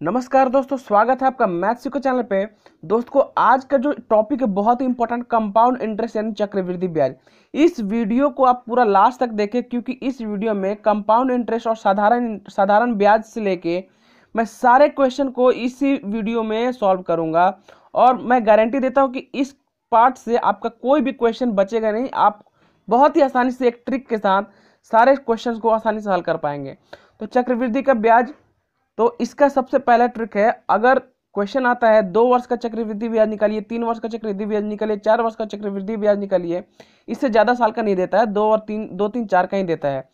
नमस्कार दोस्तों, स्वागत है आपका मैथ सीखो चैनल पे। दोस्तों आज का जो टॉपिक है बहुत ही इंपॉर्टेंट, कंपाउंड इंटरेस्ट यानी चक्रवृद्धि ब्याज। इस वीडियो को आप पूरा लास्ट तक देखें क्योंकि इस वीडियो में कंपाउंड इंटरेस्ट और साधारण ब्याज से लेके मैं सारे क्वेश्चन को इसी वीडियो में सॉल्व करूंगा। और मैं गारंटी देता हूं कि इस पार्ट से आपका कोई भी क्वेश्चन बचेगा नहीं। आप बहुत ही आसानी से एक ट्रिक के साथ सारे क्वेश्चन को आसानी से हल कर पाएंगे। तो चक्रवृद्धि का ब्याज, तो इसका सबसे पहला ट्रिक है, अगर क्वेश्चन आता है 2 वर्ष का चक्रवृद्धि ब्याज निकालिए, 3 वर्ष का चक्रवृद्धि ब्याज निकालिए, 4 वर्ष का चक्रवृद्धि ब्याज निकालिए, इससे ज्यादा साल का नहीं देता है, 2 और 3, 4 का ही देता है।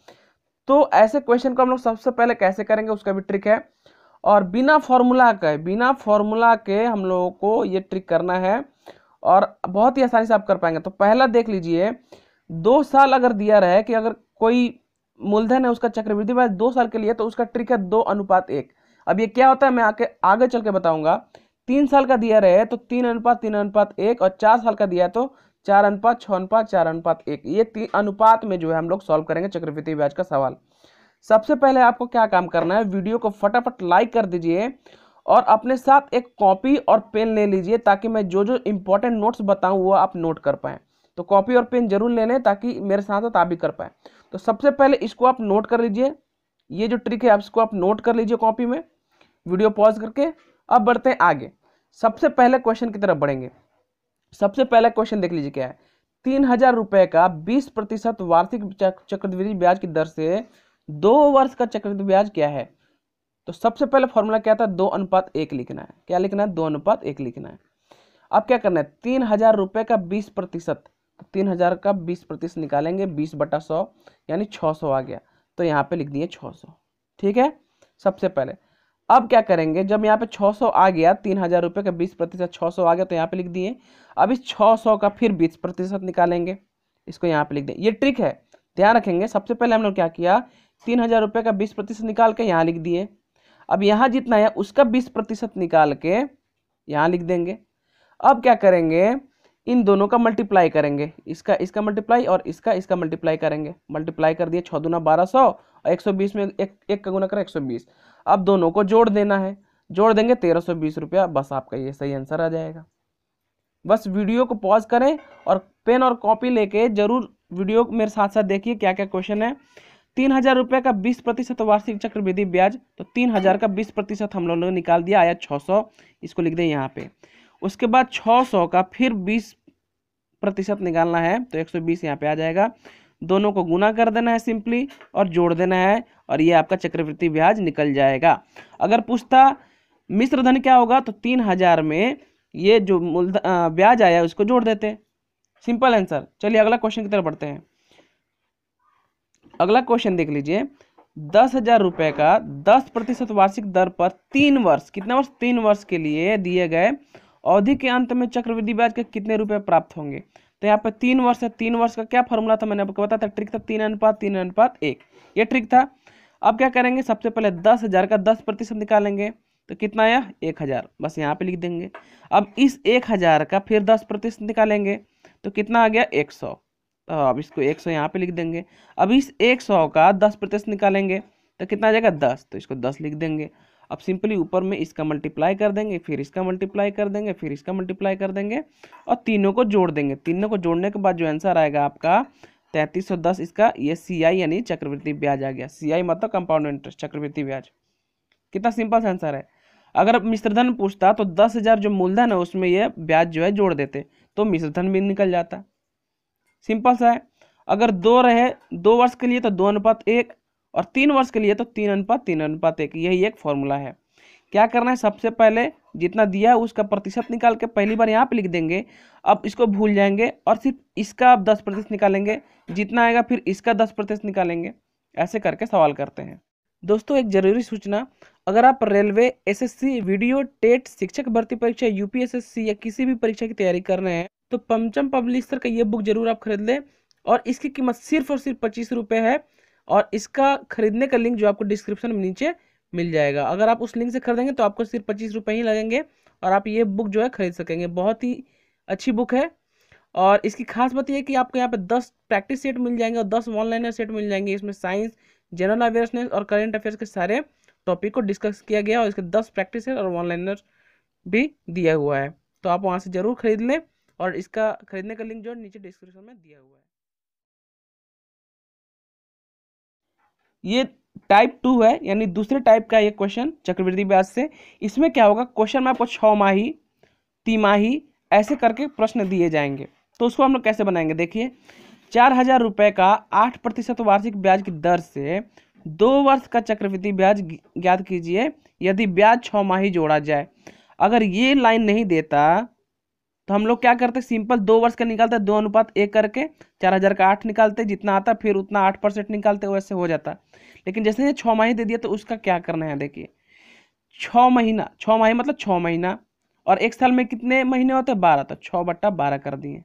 तो ऐसे क्वेश्चन को हम लोग सबसे पहले कैसे करेंगे उसका भी ट्रिक है। और बिना फॉर्मूला के हम लोगों को ये ट्रिक करना है और बहुत ही आसानी से आप कर पाएंगे। तो पहला देख लीजिए, 2 साल अगर दिया रहे कि अगर कोई मूलधन है उसका चक्रवृद्धि ब्याज 2 साल के लिए, तो उसका ट्रिक है 2:1। अब ये क्या होता है मैं आगे चल के बताऊंगा। 3 साल का दिया रहे तो 3:3:1, और 4 साल का दिया है तो 4:6:4:1। ये 3 अनुपात में जो है हम लोग सॉल्व करेंगे चक्रवृद्धि ब्याज का सवाल। सबसे पहले आपको क्या काम करना है, वीडियो को फटाफट लाइक कर दीजिए और अपने साथ एक कॉपी और पेन ले लीजिए ताकि मैं जो जो इंपॉर्टेंट नोट्स बताऊं वो आप नोट कर पाएं। तो कॉपी और पेन जरूर ले लें ताकि मेरे साथ साथ आप भी कर पाएं। तो सबसे पहले इसको आप नोट कर लीजिए, ये जो ट्रिक है आप इसको आप नोट कर लीजिए कॉपी में, वीडियो पॉज करके। अब बढ़ते हैं आगे, सबसे पहले क्वेश्चन की तरफ बढ़ेंगे। सबसे पहला क्वेश्चन देख लीजिए क्या है। 3,000 रुपए का 20% वार्षिक चक्रवृद्धि ब्याज की दर से 2 वर्ष का चक्रवृद्धि ब्याज क्या है। तो सबसे पहले फॉर्मूला क्या था, 2:1 लिखना है। क्या लिखना है, 2:1 लिखना है। अब क्या करना है, 3,000 रुपए का 20%, 3,000 का 20% निकालेंगे, 20/100 यानी 600 आ गया। तो यहाँ पे लिख दिए 600। ठीक है, सबसे पहले। अब क्या करेंगे, जब यहाँ पे 600 आ गया, 3,000 रुपए का 20% 600 आ गया तो यहाँ पे लिख दिए। अब इस 600 का फिर 20% निकालेंगे, इसको यहाँ पे लिख दें। ये ट्रिक है, ध्यान रखेंगे। सबसे पहले हम लोग क्या किया, 3,000 रुपए का 20% निकाल के यहाँ लिख दिए। अब यहाँ जितना है उसका 20% निकाल के यहाँ लिख देंगे। अब क्या करेंगे, इन दोनों का मल्टीप्लाई करेंगे, इसका मल्टीप्लाई और इसका मल्टीप्लाई करेंगे। मल्टीप्लाई कर दिए, 6 दूना 1200 और 120 में एक का गुना करें 120। अब दोनों को जोड़ देना है, जोड़ देंगे 1,320 रुपया। बस आपका ये सही आंसर आ जाएगा। बस वीडियो को पॉज करें और पेन और कॉपी लेके जरूर वीडियो मेरे साथ साथ देखिए क्या क्या क्वेश्चन है। 3,000 रुपये का 20% वार्षिक चक्रवृद्धि ब्याज, तो 3,000 का 20% हम लोगों ने निकाल दिया, आया 600। इसको लिख दें यहाँ पे। उसके बाद 600 का फिर 20% निकालना है तो 120 यहाँ पे आ जाएगा। दोनों को गुना कर देना है सिंपली और जोड़ देना है, और ये आपका चक्रवृद्धि ब्याज निकल जाएगा। अगर पूछता मिश्र धन क्या होगा, तो 3,000 में ये जो ब्याज आया उसको जोड़ देते। Simple answer. चलिए अगला क्वेश्चन की तरफ बढ़ते हैं। अगला क्वेश्चन देख लीजिए, 10,000 रुपए का 10% वार्षिक दर पर 3 वर्ष, कितने वर्ष, 3 वर्ष के लिए दिए गए अवधि के अंत में चक्रवृद्धि ब्याज के कितने रुपए प्राप्त होंगे। तो यहाँ पे 3 वर्ष है, 3 वर्ष का क्या फॉर्मूला था, मैंने आपको बताया था, ट्रिक था 3:3:1। ये ट्रिक था। अब क्या करेंगे, सबसे पहले 10,000 का 10% निकालेंगे तो कितना आया, 1,000। बस यहाँ पे लिख देंगे। अब इस 1,000 का फिर 10% निकालेंगे तो कितना आ गया, 100। तो अब इसको 100 यहाँ पे लिख देंगे। अब इस 100 का 10% निकालेंगे तो कितना आ जाएगा, 10। तो इसको 10 लिख देंगे। अब सिंपली ऊपर में इसका मल्टीप्लाई कर देंगे, फिर इसका मल्टीप्लाई कर देंगे, फिर इसका मल्टीप्लाई कर देंगे और तीनों को जोड़ देंगे। तीनों को जोड़ने के बाद जो आंसर आएगा आपका 3,310, इसका ये CI यानी चक्रवृद्धि ब्याज आ गया। CI मतलब कंपाउंड इंटरेस्ट, चक्रवृद्धि ब्याज। कितना सिंपल सा आंसर है। अगर मिश्रधन पूछता तो 10,000 जो मूलधन है उसमें ये ब्याज जो है जोड़ देते तो मिश्रधन भी निकल जाता। सिंपल सा है। अगर 2 रहे 2 वर्ष के लिए तो 2:1, और 3 वर्ष के लिए तो 3:3:1। यही एक फॉर्मूला है। क्या करना है, सबसे पहले जितना दिया है उसका प्रतिशत निकाल के पहली बार यहाँ पे लिख देंगे। अब इसको भूल जाएंगे और सिर्फ इसका आप 10% निकालेंगे, जितना आएगा फिर इसका 10% निकालेंगे। ऐसे करके सवाल करते हैं। दोस्तों एक जरूरी सूचना, अगर आप रेलवे, SSC, वीडियो, टेट, शिक्षक भर्ती परीक्षा, UPSSC या किसी भी परीक्षा की तैयारी कर रहे हैं तो पंचम पब्लिशर का ये बुक जरूर आप खरीद लें। और इसकी कीमत सिर्फ और सिर्फ 25 रुपये है, और इसका खरीदने का लिंक जो आपको डिस्क्रिप्शन में नीचे मिल जाएगा। अगर आप उस लिंक से खरीदेंगे तो आपको सिर्फ 25 रुपये ही लगेंगे और आप ये बुक जो है खरीद सकेंगे। बहुत ही अच्छी बुक है। और इसकी खास बात यह है कि आपको यहाँ पे 10 प्रैक्टिस सेट मिल जाएंगे और 10 ऑनलाइन सेट मिल जाएंगे। इसमें साइंस, जनरल अवेयरनेस और करेंट अफेयर्स के सारे टॉपिक को डिस्कस किया गया और इसके 10 प्रैक्टिस है और वन लाइनर भी दिया हुआ है, तो आप वहाँ से जरूर खरीद लें और इसका खरीदने का लिंक जो है नीचे डिस्क्रिप्शन में दिया हुआ है। ये टाइप 2 है, यानी दूसरे टाइप का ये क्वेश्चन चक्रवृद्धि ब्याज से। इसमें क्या होगा, क्वेश्चन में आपको 6 माही, तिमाही ऐसे करके प्रश्न दिए जाएंगे। तो उसको हम लोग कैसे बनाएंगे, देखिए 4,000 रुपये का 8% वार्षिक ब्याज की दर से 2 वर्ष का चक्रवृद्धि ब्याज ज्ञात कीजिए यदि ब्याज 6 माही जोड़ा जाए। अगर ये लाइन नहीं देता तो हम लोग क्या करते, सिंपल 2 वर्ष का निकालते 2:1 करके 4,000 का 8 निकालते, जितना आता फिर उतना 8% निकालते, वैसे हो जाता। लेकिन जैसे ये 6 माही दे दिया तो उसका क्या करना है, देखिए 6 महीना, 6 माही मतलब 6 महीना, और एक साल में कितने महीने होते हैं, 12, तो 6/12 कर दिए।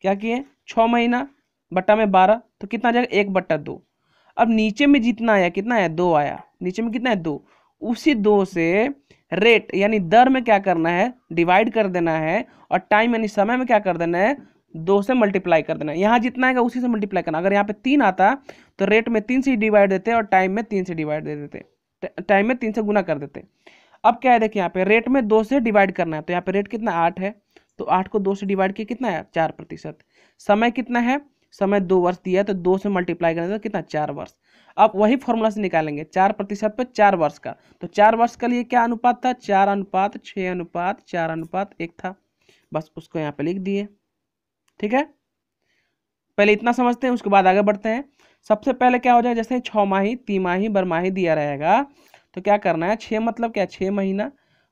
क्या किए, 6 महीना बट्टा में 12, तो कितना आ जाएगा 1/2। अब नीचे में जितना आया, कितना आया 2 आया, नीचे में कितना है 2, उसी 2 से रेट यानी दर में क्या करना है, डिवाइड कर देना है, और टाइम यानी समय में क्या कर देना है, 2 से मल्टीप्लाई कर देना है। यहाँ जितना आएगा उसी से मल्टीप्लाई करना। अगर यहाँ पे 3 आता तो रेट में 3 से डिवाइड देते और टाइम में 3 से डिवाइड दे देते, टाइम में 3 से गुना कर देते। अब क्या है, देखिए यहाँ पे रेट में 2 से डिवाइड करना है, तो यहाँ पे रेट कितना 8 है, तो 8 को 2 से डिवाइड किया कितना है 4%। समय कितना है, समय 2 वर्ष दिया है, तो 2 से मल्टीप्लाई करने तो कितना 4 वर्ष। अब वही फॉर्मूला से निकालेंगे 4% पे 4 वर्ष का, तो 4 वर्ष के लिए क्या अनुपात था, 4:6:4:1 था। बस उसको यहाँ पे लिख दिए, ठीक है। पहले इतना समझते हैं, उसके बाद आगे बढ़ते हैं। सबसे पहले क्या हो जाएगा, जैसे 6 माही, तिमाही, बरमाही दिया रहेगा, तो क्या करना है, 6 मतलब क्या 6 महीना,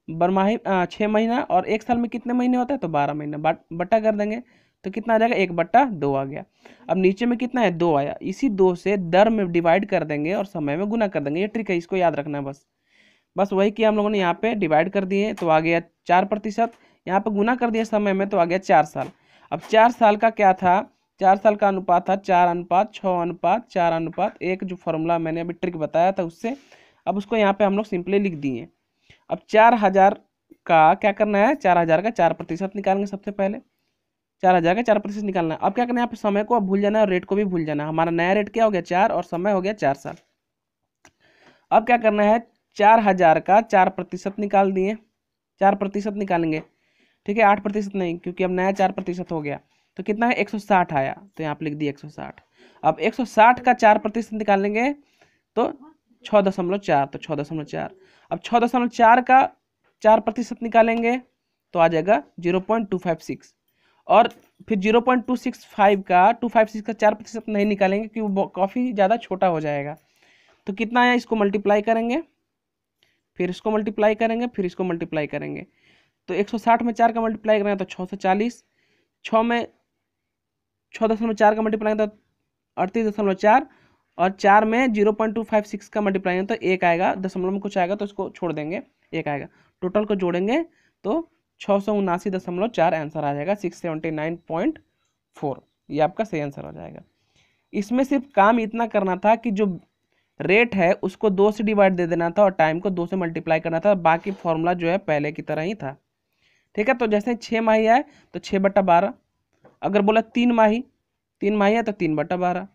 बरमाही 6 महीना, और एक साल में कितने महीने होता है, तो 12 महीना, बट्टा कर देंगे तो कितना आ जाएगा 1/2 आ गया। अब नीचे में कितना है 2 आया, इसी 2 से दर में डिवाइड कर देंगे और समय में गुना कर देंगे। ये ट्रिक है, इसको याद रखना है बस वही किया हम लोगों ने। यहाँ पे डिवाइड कर दिए तो आ गया 4%, यहाँ पे गुना कर दिया समय में तो आ गया 4 साल। अब 4 साल का क्या था, 4 साल का अनुपात था 4:6:4:1, जो फॉर्मूला मैंने अभी ट्रिक बताया था उससे। अब उसको यहाँ पे हम लोग सिंपली लिख दिए। अब 4,000 का क्या करना है, 4,000 का 4% निकालेंगे सबसे पहले, 4,000 का 4% निकालना है। अब क्या करना है, यहाँ पे समय को अब भूल जाना है और रेट को भी भूल जाना है। हमारा नया रेट क्या हो गया 4 और समय हो गया 4 साल। अब क्या करना है, 4,000 का 4% निकाल दिए, 4% निकालेंगे, ठीक है 8% नहीं, क्योंकि अब नया 4% हो गया, तो कितना है 160 आया, तो यहाँ पे लिख दिया 160। अब 160 का 4% निकालेंगे तो 6.4, तो 6.4। अब 6.4 का 4% निकालेंगे तो आ जाएगा 0.256, और फिर 0.265 का 256 का 4% नहीं निकालेंगे क्योंकि वो काफ़ी ज़्यादा छोटा हो जाएगा। तो कितना आया, इसको मल्टीप्लाई करेंगे, फिर इसको मल्टीप्लाई करेंगे, फिर इसको मल्टीप्लाई करेंगे, तो 160 में 4 का मल्टीप्लाई करेंगे तो 640, 6 में 6.4 का मल्टीप्लाई करेंगे तो 38.4, और 4 में 0.256 का मल्टीप्लाई तो 1 आएगा, दशमलव में कुछ आएगा तो इसको छोड़ देंगे, 1 आएगा। टोटल को जोड़ेंगे तो 679.4 आंसर आ जाएगा, 679.4, ये आपका सही आंसर हो जाएगा। इसमें सिर्फ काम इतना करना था कि जो रेट है उसको 2 से डिवाइड दे देना था और टाइम को 2 से मल्टीप्लाई करना था, बाकी फॉर्मूला जो है पहले की तरह ही था, ठीक है। तो जैसे 6 माही आए तो 6/12, अगर बोला 3 माही, 3 माही है तो 3/12,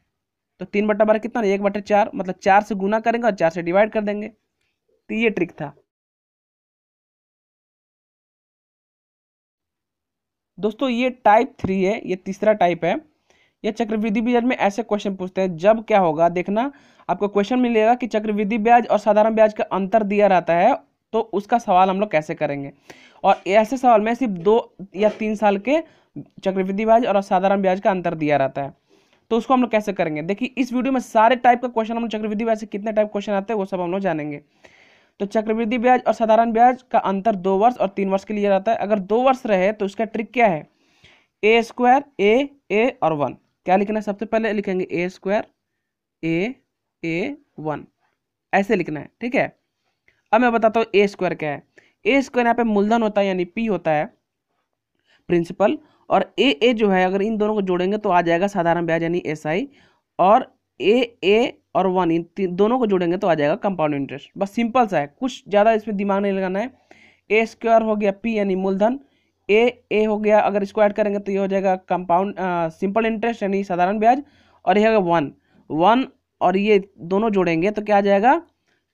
तो 3/12 कितना 1/4, मतलब 4 से गुना करेंगे और 4 से डिवाइड कर देंगे, तो ये ट्रिक था दोस्तों। ये टाइप 3 है, ये तीसरा टाइप है। ये चक्रवृद्धि ब्याज में ऐसे क्वेश्चन पूछते हैं, जब क्या होगा देखना, आपको क्वेश्चन मिलेगा कि चक्रवृद्धि ब्याज और साधारण ब्याज का अंतर दिया रहता है, तो उसका सवाल हम लोग कैसे करेंगे। और ऐसे सवाल में सिर्फ 2 या 3 साल के चक्रवृद्धि ब्याज और साधारण ब्याज का अंतर दिया रहता है, तो उसको हम लोग कैसे करेंगे। देखिए इस वीडियो में सारे टाइप का क्वेश्चन, हम लोग चक्रवृद्धि ब्याज से कितने टाइप क्वेश्चन आते हैं वो सब हम लोग जानेंगे। तो चक्रवृद्धि ब्याज और साधारण ब्याज का अंतर 2 वर्ष और 3 वर्ष के लिए रहता है। अगर 2 वर्ष रहे तो उसका ट्रिक क्या है, a² a और 1, क्या लिखना है, सबसे पहले लिखेंगे a² a 1, ऐसे लिखना है, ठीक है। अब मैं बताता हूँ a² क्या है। a² यहाँ पे मूलधन होता है यानी p होता है, प्रिंसिपल, और a जो है अगर इन दोनों को जोड़ेंगे तो आ जाएगा साधारण ब्याज यानी SI, और a और 1 इन दोनों को जोड़ेंगे तो आ जाएगा कंपाउंड इंटरेस्ट। बस सिंपल सा है, कुछ ज़्यादा इसमें दिमाग नहीं लगाना है। a² हो गया p यानी मूलधन, ए हो गया, अगर इसको ऐड करेंगे तो ये हो जाएगा कंपाउंड सिंपल इंटरेस्ट यानी साधारण ब्याज, और ये होगा 1 और ये दोनों जोड़ेंगे तो क्या आ जाएगा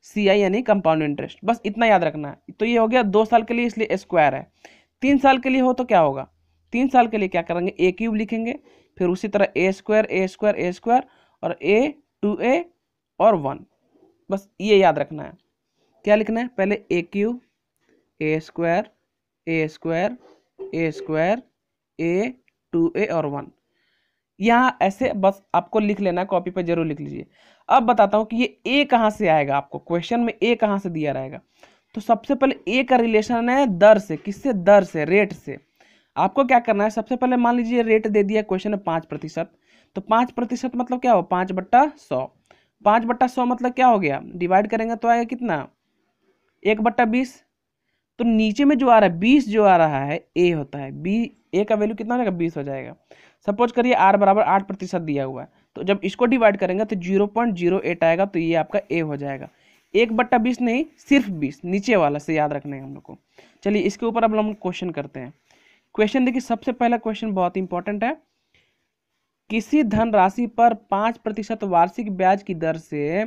CI यानी कंपाउंड इंटरेस्ट, बस इतना याद रखना है। तो ये हो गया 2 साल के लिए, इसलिए स्क्वायर है। 3 साल के लिए हो तो क्या होगा, 3 साल के लिए क्या करेंगे, ए क्यूब लिखेंगे, फिर उसी तरह ए स्क्वायर ए स्क्वायर ए स्क्वायर और ए 2a और 1, बस ये याद रखना है। क्या लिखना है, पहले ए क्यूब ए स्क्वायर ए स्क्वायर ए स्क्वायर ए 2a और 1, यहाँ ऐसे बस आपको लिख लेना है, कॉपी पे जरूर लिख लीजिए। अब बताता हूँ कि ये ए कहाँ से आएगा, आपको क्वेश्चन में ए कहाँ से दिया रहेगा। तो सबसे पहले ए का रिलेशन है दर से, किससे, दर से, रेट से। आपको क्या करना है, सबसे पहले मान लीजिए रेट दे दिया क्वेश्चन में 5%, तो 5% मतलब क्या हो, 5/100। 5/100 मतलब क्या हो गया, डिवाइड करेंगे तो आएगा कितना, 1/20। तो नीचे में जो आ रहा है 20 जो आ रहा है ए होता है, ए का वैल्यू कितना हो जाएगा, 20 हो जाएगा। सपोज करिए आर बराबर 8% दिया हुआ है, तो जब इसको डिवाइड करेंगे तो 0.08 आएगा, तो ये आपका ए हो जाएगा। 1/20 नहीं, सिर्फ 20, नीचे वाला से याद रखना है हम लोग को। चलिए इसके ऊपर अब हम क्वेश्चन करते हैं। क्वेश्चन देखिए, सबसे पहला क्वेश्चन बहुत इंपॉर्टेंट है। किसी धनराशि पर 5% वार्षिक ब्याज की दर से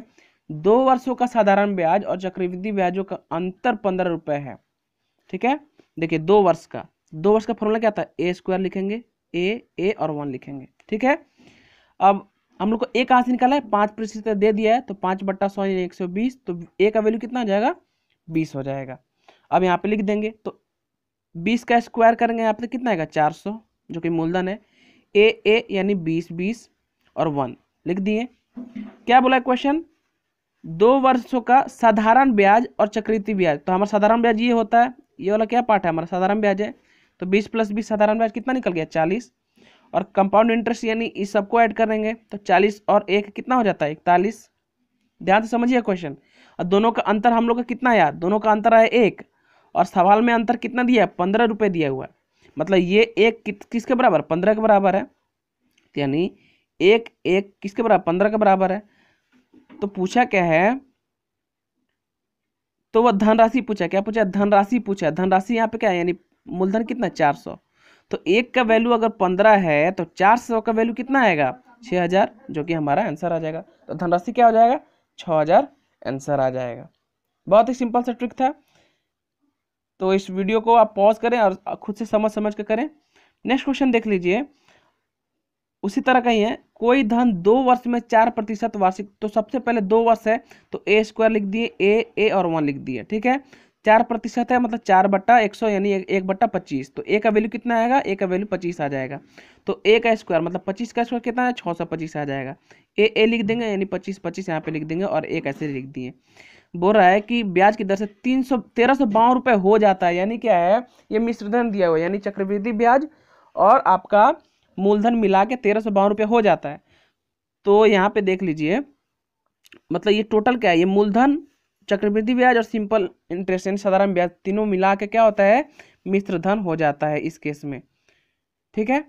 2 वर्षों का साधारण ब्याज और चक्रवृद्धि ब्याजों का अंतर 15 रुपए है। ठीक है, देखिए 2 वर्ष का फॉर्मूला क्या था, ए स्क्वायर लिखेंगे, ए और 1 लिखेंगे। ठीक है, अब हम लोग को ए कहाँ से निकाला है, 5% दे दिया है, तो 5/100 यानी 120, तो ए का वैल्यू कितना हो जाएगा, 20 हो जाएगा। अब यहाँ पे लिख देंगे, तो 20 का स्क्वायर करेंगे यहाँ पे तो कितना आएगा, 400, जो कि मूलधन है। ए यानी 20 और 1 लिख दिए। क्या बोला है क्वेश्चन, 2 वर्षों का साधारण ब्याज और चक्रवृद्धि ब्याज। तो हमारा साधारण ब्याज ये होता है, ये वाला क्या पार्ट है, हमारा साधारण ब्याज है। तो 20 + 20 साधारण ब्याज कितना निकल गया, 40। और कंपाउंड इंटरेस्ट यानी इस सबको ऐड करेंगे तो 40 और 1 कितना हो जाता है, 41। ध्यान से समझिए क्वेश्चन। और दोनों का अंतर हम लोग का कितना आया, दोनों का अंतर आया 1, और सवाल में अंतर कितना दिया है, 15 रुपये दिया हुआ है। मतलब ये एक किसके बराबर, 15 के बराबर है, यानी एक किसके बराबर, 15 के बराबर है। तो पूछा क्या है, तो वह धनराशि पूछा, क्या पूछा, धनराशि पूछा। धनराशि यहाँ पे क्या है, यानी मूलधन कितना, 400। तो 1 का वैल्यू अगर 15 है तो 400 का वैल्यू कितना आएगा, 6000, जो कि हमारा आंसर आ जाएगा। तो धनराशि क्या हो जाएगा, 6000 आंसर आ जाएगा। बहुत ही सिंपल सा ट्रिक था। तो इस वीडियो को आप पॉज करें और खुद से समझ के करें। नेक्स्ट क्वेश्चन देख लीजिए, उसी तरह का ही है। कोई धन 2 वर्ष में 4% वार्षिक, तो सबसे पहले 2 वर्ष है तो ए स्क्वायर लिख दिए, ए और 1 लिख दिए। ठीक है, 4% है मतलब 4/100 यानी 1/25। तो ए का वैल्यू कितना आएगा, ए का वैल्यू 25 आ जाएगा। तो ए का स्क्वायर मतलब 25 का स्क्वायर कितना है, 625 आ जाएगा। ए लिख देंगे यानी 25 यहाँ पे लिख देंगे और एक ऐसे लिख दिए। बोल रहा है कि ब्याज की दर से 1352 रुपये हो जाता है, यानी क्या है, ये मिश्रधन दिया हुआ है, यानी चक्रवृद्धि ब्याज और आपका मूलधन मिला के 1352 रुपये हो जाता है। तो यहाँ पे देख लीजिए, मतलब ये टोटल क्या है, ये मूलधन, चक्रवृद्धि ब्याज और सिंपल इंटरेस्ट यानी साधारण ब्याज, तीनों मिला के क्या होता है, मिश्रधन हो जाता है इस केस में। ठीक है,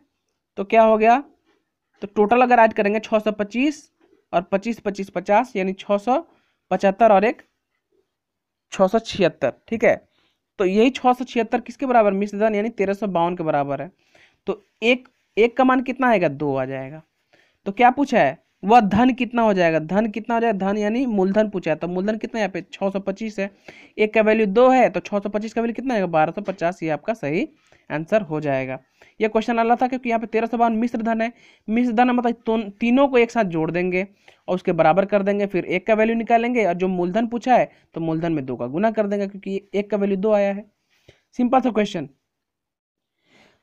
तो क्या हो गया, तो टोटल अगर ऐड करेंगे 625 और 25 50 यानी 675 और एक 676। ठीक है, तो यही 676 किसके बराबर, मिश्रधन यानी 1352 के बराबर है। तो एक का मान कितना आएगा, 2 आ जाएगा। तो क्या पूछा है, वह धन कितना हो जाएगा, धन कितना हो जाएगा, धन यानी मूलधन पूछा है। तो मूलधन कितना यहाँ पे 625 है, एक का वैल्यू 2 है, तो 625 का वैल्यू कितना आएगा, 1250। ये आपका सही आंसर हो जाएगा। ये क्वेश्चन अलग था क्योंकि यहाँ पे 1352 मिश्रधन है। मिश्रधन मतलब तीनों को एक साथ जोड़ देंगे और उसके बराबर कर देंगे, फिर एक का वैल्यू निकालेंगे और जो मूलधन पूछा है तो मूलधन में 2 का गुना कर देंगे क्योंकि एक का वैल्यू 2 आया है। सिंपल सा क्वेश्चन।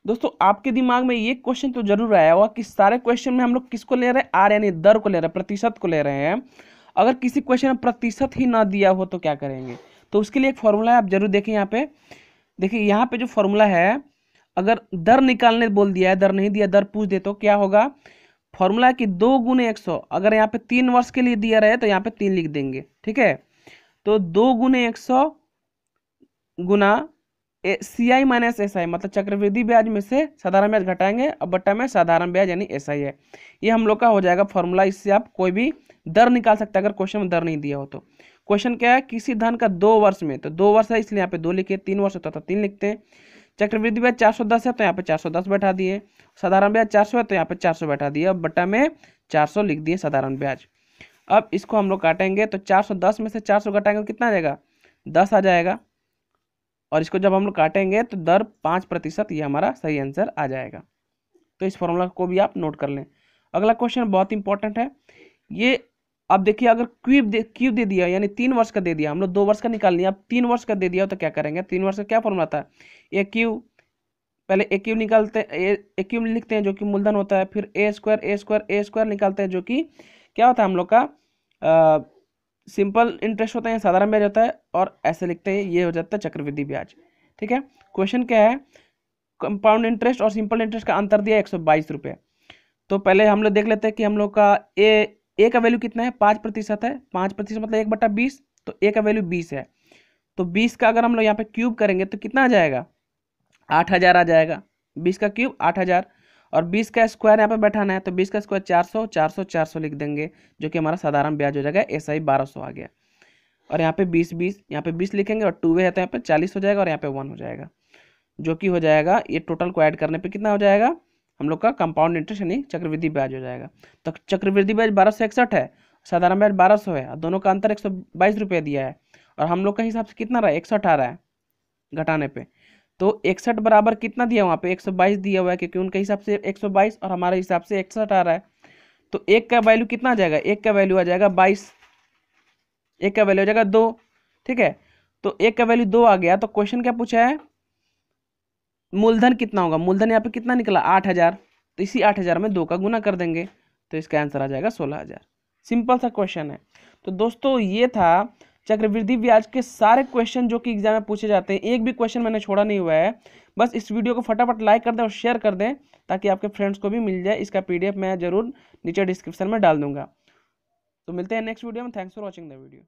दोस्तों आपके दिमाग में ये क्वेश्चन तो जरूर आया होगा कि सारे क्वेश्चन में हम लोग किसको ले रहे हैं, आर यानी दर को ले रहे हैं, प्रतिशत को ले रहे हैं। अगर किसी क्वेश्चन में प्रतिशत ही ना दिया हो तो क्या करेंगे, तो उसके लिए एक फॉर्मूला है, आप जरूर देखें। यहाँ पे देखिए, यहाँ पे जो फॉर्मूला है, अगर दर निकालने बोल दिया है, दर नहीं दिया, दर पूछ दे तो क्या होगा, फॉर्मूला है कि 2 × 100। अगर यहाँ पे 3 वर्ष के लिए दिया रहे तो यहाँ पे 3 लिख देंगे। ठीक है, तो 2 × 100 गुना CI - SI मतलब चक्रवृद्धि ब्याज में से साधारण ब्याज घटाएंगे और बट्टा में साधारण ब्याज यानी SI है। ये हम लोग का हो जाएगा फॉर्मूला। इससे आप कोई भी दर निकाल सकते हैं अगर क्वेश्चन में दर नहीं दिया हो तो। क्वेश्चन क्या है, किसी धन का 2 वर्ष में, तो 2 वर्ष है इसलिए यहाँ पे 2 लिखे, 3 वर्ष होता तो 3 लिखते हैं। चक्रवृद्धि ब्याज 410 है तो यहाँ पे 410 बैठा दिए, साधारण ब्याज 400 है तो यहाँ पे 400 बैठा दिए, अब बट्टा में 400 लिख दिए साधारण ब्याज। अब इसको हम लोग काटेंगे तो 410 में से 400 घटाएंगे तो कितना आ जाएगा, 10 आ जाएगा। और इसको जब हम लोग काटेंगे तो दर 5%, ये हमारा सही आंसर आ जाएगा। तो इस फॉर्मूला को भी आप नोट कर लें। अगला क्वेश्चन बहुत इंपॉर्टेंट है ये। अब देखिए, अगर क्यूब दे दिया, यानी 3 वर्ष का दे दिया, हम लोग 2 वर्ष का निकाल लिया, अब 3 वर्ष का दे दिया तो क्या करेंगे। 3 वर्ष का क्या फॉर्मूला था, ए क्यूब, पहले ए क्यूब निकालते हैं, ए क्यूब लिखते हैं जो कि मूलधन होता है, फिर ए स्क्वायर ए स्क्वायर ए स्क्वायर निकालते हैं जो कि क्या होता है हम लोग का सिंपल इंटरेस्ट होता है, साधारण ब्याज होता है, और ऐसे लिखते हैं, ये हो जाता है चक्रवृद्धि ब्याज। ठीक है, क्वेश्चन क्या है, कंपाउंड इंटरेस्ट और सिंपल इंटरेस्ट का अंतर दिया 122 रुपये। तो पहले हम लोग देख लेते हैं कि हम लोग का ए का वैल्यू कितना है, 5% है। 5% मतलब 1/20, तो ए का वैल्यू 20 है। तो 20 का अगर हम लोग यहाँ पे क्यूब करेंगे तो कितना आ जाएगा, 8000 आ जाएगा। 20 का क्यूब 8000, और 20 का स्क्वायर यहाँ पे बैठाना है, तो 20 का स्क्वायर 400, 400 400 लिख देंगे, जो कि हमारा साधारण ब्याज हो जाएगा, SI 1200 आ गया। और यहाँ पे 20 20, यहाँ पे 20 लिखेंगे, और 2 है तो यहाँ पे 40 हो जाएगा, और यहाँ पे 1 हो जाएगा, जो कि हो जाएगा, ये टोटल को ऐड करने पे कितना हो जाएगा हम लोग का कंपाउंड इंटरेस्ट यानी चक्रवृद्धि ब्याज हो जाएगा। तो चक्रवृद्धि ब्याज 1261 है, साधारण ब्याज 1200 है, और दोनों का अंतर 122 रुपये दिया है, और हम लोग का हिसाब से कितना रहा है, 160 आ रहा है घटाने पे। तो 61 बराबर कितना दिया वहाँ पे, 122 दिया हुआ है, क्योंकि उनके हिसाब से 122 और हमारे हिसाब से 61 आ रहा है। तो एक का वैल्यू कितना आ जाएगा, एक का वैल्यू आ जाएगा 22, एक का वैल्यू आ जाएगा 2। ठीक है, तो एक का वैल्यू 2 आ गया। तो क्वेश्चन क्या पूछा है, मूलधन कितना होगा, मूलधन यहाँ पे कितना निकला 8000, तो इसी 8000 में 2 का गुना कर देंगे, तो इसका आंसर आ जाएगा 16000। सिंपल सा क्वेश्चन है। तो दोस्तों ये था चक्रवृद्धि ब्याज के सारे क्वेश्चन जो कि एग्जाम में पूछे जाते हैं, एक भी क्वेश्चन मैंने छोड़ा नहीं हुआ है। बस इस वीडियो को फटाफट लाइक कर दें और शेयर कर दें, ताकि आपके फ्रेंड्स को भी मिल जाए। इसका PDF मैं जरूर नीचे डिस्क्रिप्शन में डाल दूंगा। तो मिलते हैं नेक्स्ट वीडियो में। Thanks for watching the video.